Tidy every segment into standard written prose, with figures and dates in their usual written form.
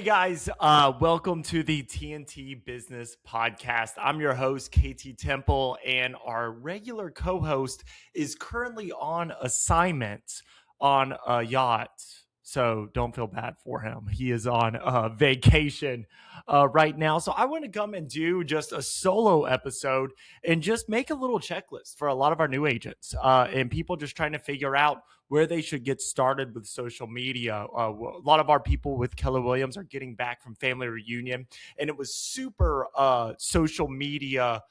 guys, welcome to the TNT Business Podcast. I'm your host, KT Temple, and our regular co-host is currently on assignment on a yacht. So don't feel bad for him. He is on vacation right now. So I want to come and do just a solo episode and just make a little checklist for a lot of our new agents and people just trying to figure out where they should get started with social media. A lot of our people with Keller Williams are getting back from family reunion, and it was super social media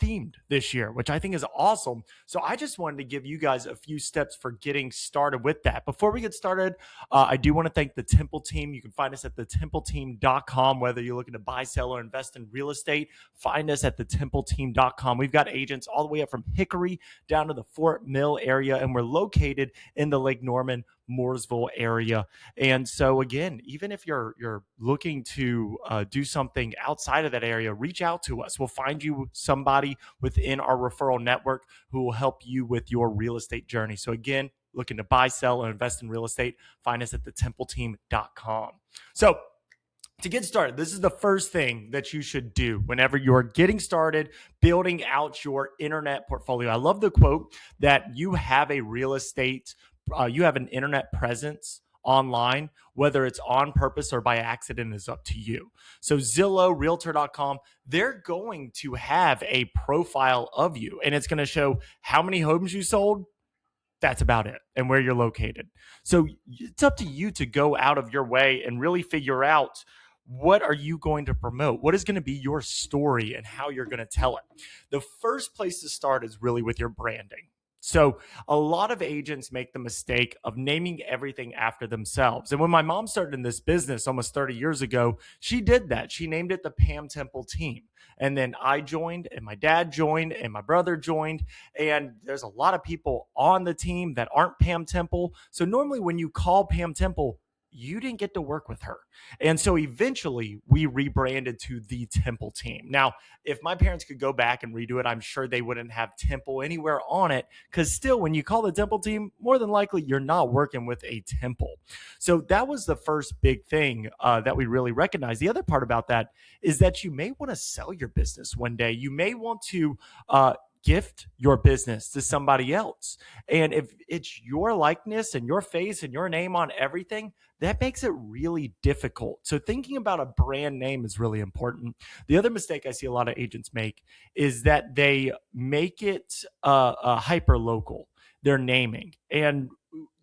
themed this year, which I think is awesome. So I just wanted to give you guys a few steps for getting started with that. Before we get started, I do want to thank the Temple team. You can find us at thetempleteam.com, whether you're looking to buy, sell, or invest in real estate. Find us at thetempleteam.com. We've got agents all the way up from Hickory down to the Fort Mill area, and we're located in the Lake Norman, Mooresville area. And so again, even if you're looking to do something outside of that area, reach out to us. We'll find you somebody within our referral network who will help you with your real estate journey. So again, looking to buy, sell, or invest in real estate, find us at thetempleteam.com. So to get started, this is the first thing that you should do whenever you're getting started building out your internet portfolio. I love the quote that you have a real estate you have an internet presence online, whether it's on purpose or by accident is up to you. So Zillow, Realtor.com, they're going to have a profile of you, and it's going to show how many homes you sold. That's about it, and where you're located. So it's up to you to go out of your way and really figure out what are you going to promote? What is going to be your story and how you're going to tell it? The first place to start is really with your branding. So a lot of agents make the mistake of naming everything after themselves. And when my mom started in this business almost 30 years ago, she did that. She named it the Pam Temple Team. And then I joined, and my dad joined, and my brother joined. And there's a lot of people on the team that aren't Pam Temple. So normally when you call Pam Temple, you didn't get to work with her. And so eventually we rebranded to the Temple Team. Now, if my parents could go back and redo it, I'm sure they wouldn't have Temple anywhere on it, because still, when you call the Temple Team, more than likely you're not working with a temple. So that was the first big thing that we really recognized. The other part about that is that you may want to sell your business one day. You may want to gift your business to somebody else. And if it's your likeness and your face and your name on everything, that makes it really difficult. So thinking about a brand name is really important. The other mistake I see a lot of agents make is that they make it hyper local, their naming. And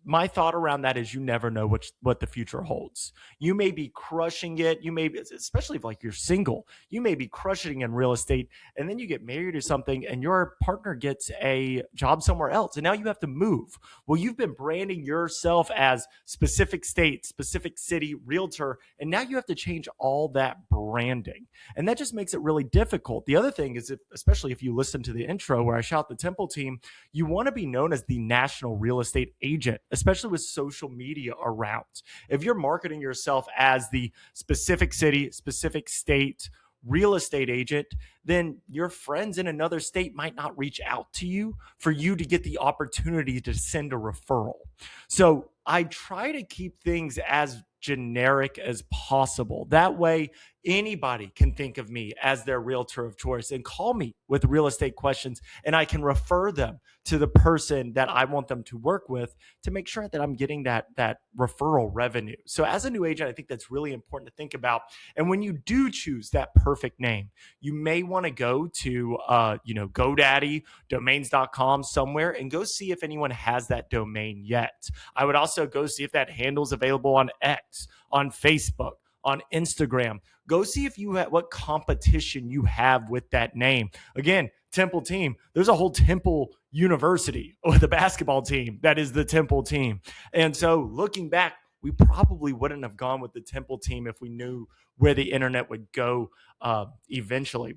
my thought around that is you never know what the future holds. You may be crushing it. You may be, especially if like you're single, you may be crushing in real estate, and then you get married or something and your partner gets a job somewhere else and now you have to move. Well, you've been branding yourself as specific state, specific city, realtor, and now you have to change all that branding. And that just makes it really difficult. The other thing is, especially if you listen to the intro where I shout the Temple Team, you want to be known as the national real estate agent, especially with social media around. If you're marketing yourself as the specific city, specific state real estate agent, then your friends in another state might not reach out to you for you to get the opportunity to send a referral. So I try to keep things as generic as possible. That way, anybody can think of me as their realtor of choice and call me with real estate questions, and I can refer them to the person that I want them to work with to make sure that I'm getting that referral revenue. So as a new agent, I think that's really important to think about. And when you do choose that perfect name, you may want to go to GoDaddy, domains.com somewhere, and go see if anyone has that domain yet. I would also go see if that handle's available on X, on Facebook, on Instagram. Go see if you have what competition you have with that name. Again, Temple Team. There's a whole Temple University with a basketball team that is the Temple Team. And so looking back, we probably wouldn't have gone with the Temple Team if we knew where the internet would go eventually.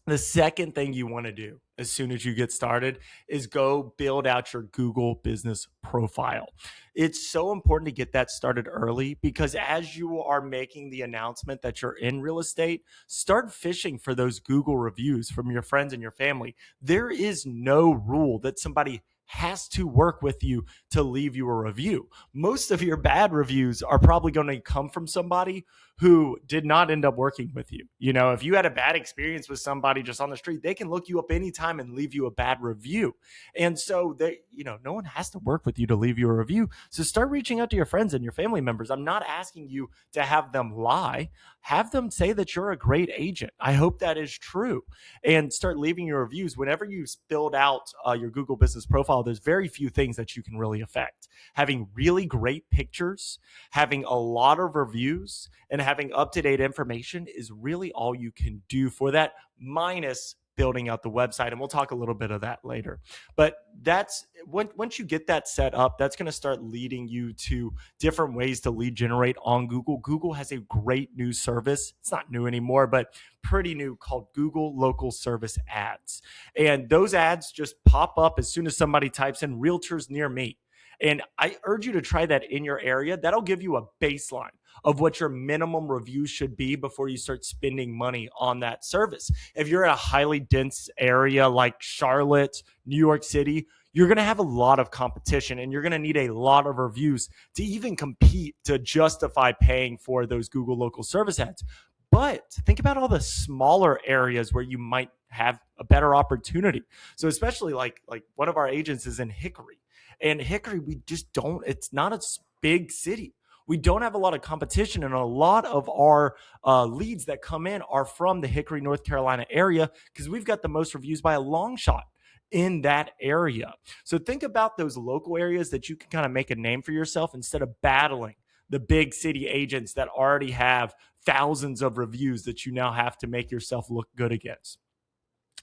The second thing you want to do as soon as you get started is go build out your Google business profile. It's so important to get that started early, because as you are making the announcement that you're in real estate, start fishing for those Google reviews from your friends and your family. There is no rule that somebody has to work with you to leave you a review. Most of your bad reviews are probably going to come from somebody who did not end up working with you. You know, if you had a bad experience with somebody just on the street, they can look you up anytime and leave you a bad review. And so they, no one has to work with you to leave you a review. So start reaching out to your friends and your family members. I'm not asking you to have them lie. Have them say that you're a great agent. I hope that is true. And start leaving your reviews. Whenever you build out your Google business profile, there's very few things that you can really affect. Having really great pictures, having a lot of reviews, and having up-to-date information is really all you can do for that, minus building out the website. And we'll talk a little bit of that later. But that's once you get that set up, that's going to start leading you to different ways to lead generate on Google. Google has a great new service. It's not new anymore, but pretty new, called Google Local Service Ads. And those ads just pop up as soon as somebody types in realtors near me. And I urge you to try that in your area. That'll give you a baseline of what your minimum reviews should be before you start spending money on that service. If you're in a highly dense area like Charlotte, New York City, you're going to have a lot of competition and you're going to need a lot of reviews to even compete to justify paying for those Google local service ads. But think about all the smaller areas where you might have a better opportunity. So especially like one of our agents is in Hickory. And Hickory, we just don't, it's not a big city. We don't have a lot of competition, and a lot of our leads that come in are from the Hickory, North Carolina area because we've got the most reviews by a long shot in that area. So think about those local areas that you can kind of make a name for yourself instead of battling the big city agents that already have thousands of reviews that you now have to make yourself look good against.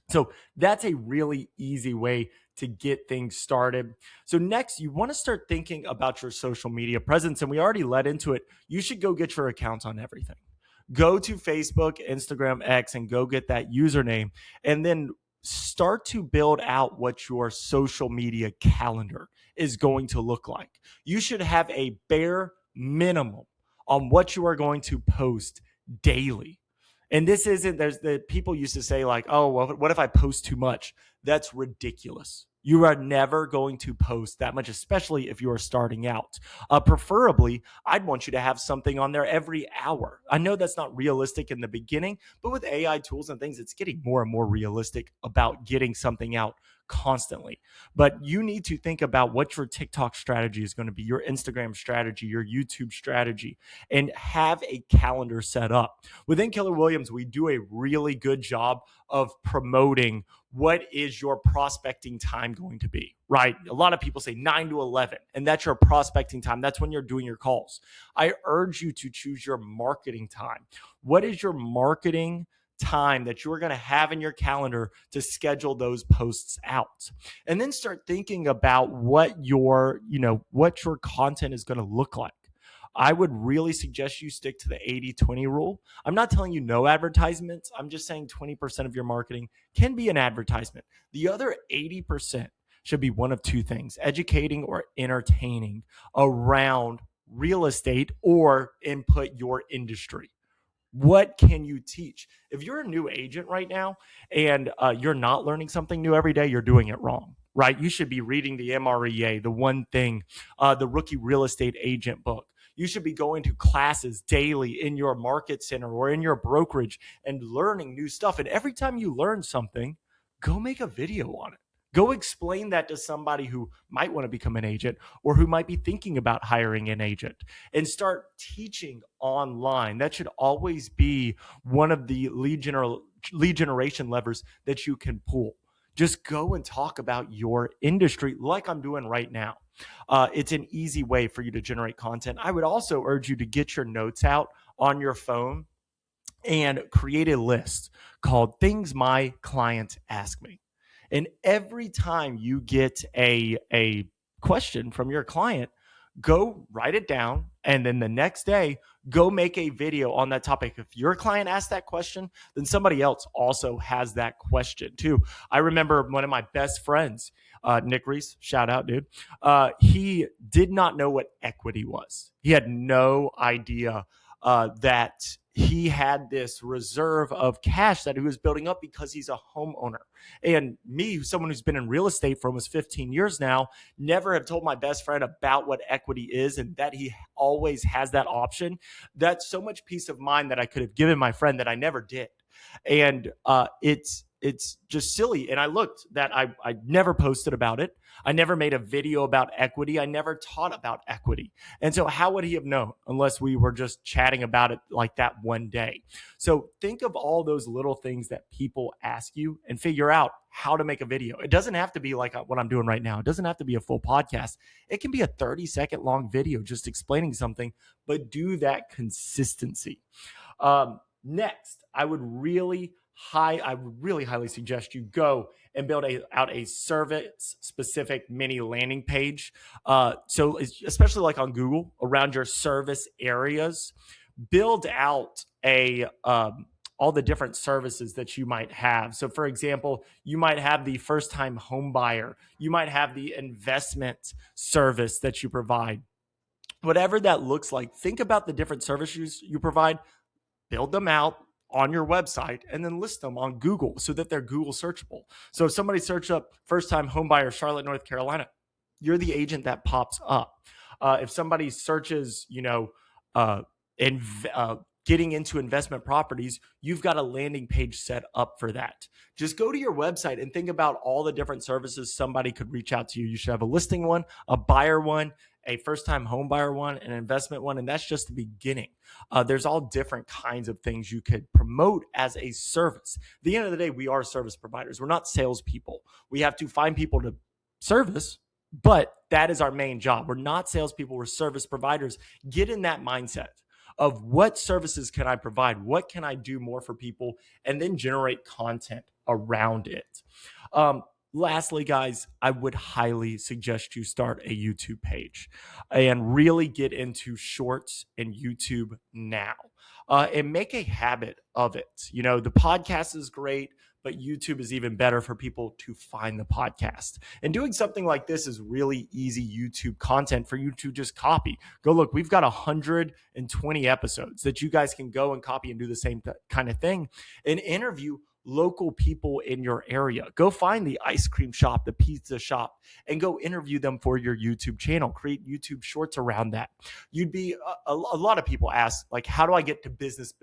So that's a really easy way to get things started. So next, you want to start thinking about your social media presence. And we already led into it. You should go get your accounts on everything. Go to Facebook, Instagram, X, and go get that username. And then start to build out what your social media calendar is going to look like. You should have a bare minimum on what you are going to post daily. And this isn't, there's the people used to say like, oh, well, what if I post too much? That's ridiculous. You are never going to post that much, especially if you are starting out. Preferably, I'd want you to have something on there every hour. I know that's not realistic in the beginning, but with AI tools and things, it's getting more and more realistic about getting something out constantly. But you need to think about what your TikTok strategy is going to be, your Instagram strategy, your YouTube strategy, and have a calendar set up. Within Keller Williams, we do a really good job of promoting what is your prospecting time going to be, right? A lot of people say 9 to 11, and that's your prospecting time. That's when you're doing your calls. I urge you to choose your marketing time. What is your marketing time that you're going to have in your calendar to schedule those posts out? And then start thinking about what your content is going to look like. I would really suggest you stick to the 80-20 rule. I'm not telling you no advertisements. I'm just saying 20% of your marketing can be an advertisement. The other 80% should be one of two things: educating or entertaining around real estate or input your industry. What can you teach? If you're a new agent right now and you're not learning something new every day, you're doing it wrong, right? You should be reading the MREA, the One Thing, the Rookie Real Estate Agent book. You should be going to classes daily in your market center or in your brokerage and learning new stuff. And every time you learn something, go make a video on it. Go explain that to somebody who might want to become an agent or who might be thinking about hiring an agent, and start teaching online. That should always be one of the lead generation levers that you can pull. Just go and talk about your industry like I'm doing right now. It's an easy way for you to generate content. I would also urge you to get your notes out on your phone and create a list called Things My Clients Ask Me. And every time you get a question from your client, go write it down. And then the next day, go make a video on that topic. If your client asked that question, then somebody else also has that question too. I remember one of my best friends, Nick Reese, shout out, dude. He did not know what equity was. He had no idea that he had this reserve of cash that he was building up because he's a homeowner. And me, someone who's been in real estate for almost 15 years now, never have told my best friend about what equity is and that he always has that option. That's so much peace of mind that I could have given my friend that I never did. And it's just silly. And I looked that I never posted about it. I never made a video about equity. I never taught about equity. And so how would he have known unless we were just chatting about it like that one day? So think of all those little things that people ask you and figure out how to make a video. It doesn't have to be like what I'm doing right now. It doesn't have to be a full podcast. It can be a 30-second long video just explaining something, but do that consistency. Next, I would really highly suggest you go and build out a service specific mini landing page. So especially like on Google around your service areas, build out all the different services that you might have. So for example, you might have the first time home buyer. You might have the investment service that you provide. Whatever that looks like, think about the different services you provide, build them out on your website, and then list them on Google so that they're Google searchable. So if somebody search up first time home buyer, Charlotte, North Carolina, you're the agent that pops up. If somebody searches, getting into investment properties, you've got a landing page set up for that. Just go to your website and think about all the different services somebody could reach out to you. You should have a listing one, a buyer one, a first-time home buyer one, an investment one, and that's just the beginning. There's all different kinds of things you could promote as a service. At the end of the day, we are service providers. We're not salespeople. We have to find people to service, but that is our main job. We're not salespeople. We're service providers. Get in that mindset of what services can I provide? What can I do more for people? And then generate content around it. Lastly, guys, I would highly suggest you start a YouTube page and really get into shorts and YouTube now and make a habit of it. The podcast is great, but YouTube is even better for people to find the podcast. And doing something like this is really easy YouTube content for you to just copy. Go look, we've got 120 episodes that you guys can go and copy and do the same kind of thing and interview local people in your area. Go find the ice cream shop, the pizza shop, and go interview them for your YouTube channel. Create YouTube shorts around that. You'd be a lot of people ask, like, how do I get to business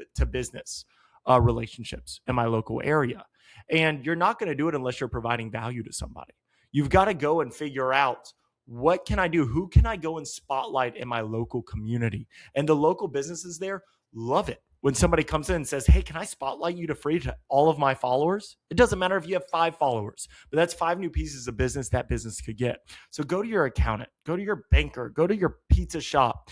relationships in my local area? And you're not going to do it unless you're providing value to somebody. You've got to go and figure out, what can I do? Who can I go and spotlight in my local community? And the local businesses there love it. When somebody comes in and says, hey, can I spotlight you to free to all of my followers? It doesn't matter if you have 5 followers, but that's 5 new pieces of business that business could get. So go to your accountant, go to your banker, go to your pizza shop,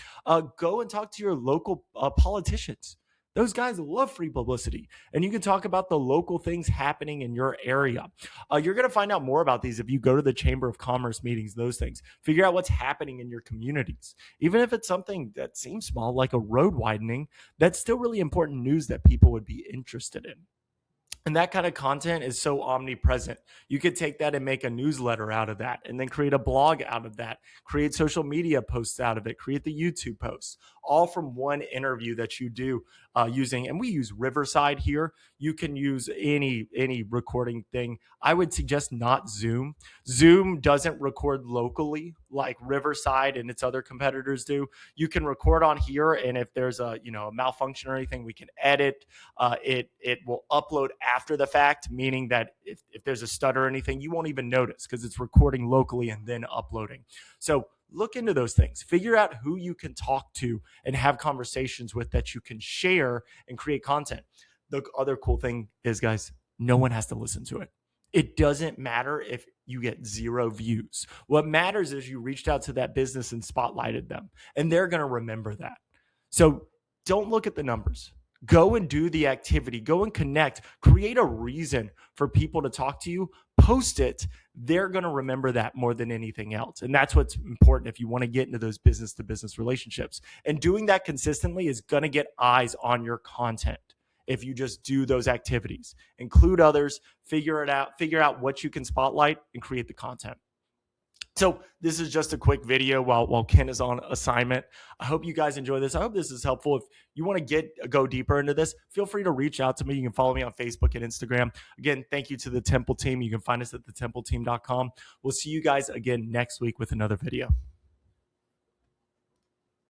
go and talk to your local politicians. Those guys love free publicity, and you can talk about the local things happening in your area. You're going to find out more about these if you go to the Chamber of Commerce meetings, those things. Figure out what's happening in your communities. Even if it's something that seems small, like a road widening, that's still really important news that people would be interested in. And that kind of content is so omnipresent. You could take that and make a newsletter out of that, and then create a blog out of that, create social media posts out of it, create the YouTube posts, all from one interview that you do using, and we use Riverside here. You can use any recording thing. I would suggest not Zoom. Zoom doesn't record locally like Riverside and its other competitors do. You can record on here, and if there's a malfunction or anything, we can edit. It will upload after the fact, meaning that if there's a stutter or anything, you won't even notice because it's recording locally and then uploading. So look into those things. Figure out who you can talk to and have conversations with that you can share and create content. The other cool thing is, guys, no one has to listen to it. It doesn't matter if you get 0 views. What matters is you reached out to that business and spotlighted them, and they're going to remember that. So don't look at the numbers. Go and do the activity. Go and connect. Create a reason for people to talk to you. Post it. They're going to remember that more than anything else. And that's what's important if you want to get into those business-to-business relationships. And doing that consistently is going to get eyes on your content. If you just do those activities, include others, figure out what you can spotlight, and create the content. So this is just a quick video while Ken is on assignment. I hope you guys enjoy this. I hope this is helpful. If you want to go deeper into this, feel free to reach out to me. You can follow me on Facebook and Instagram. Again, thank you to the Temple team. You can find us at thetempleteam.com. We'll see you guys again next week with another video.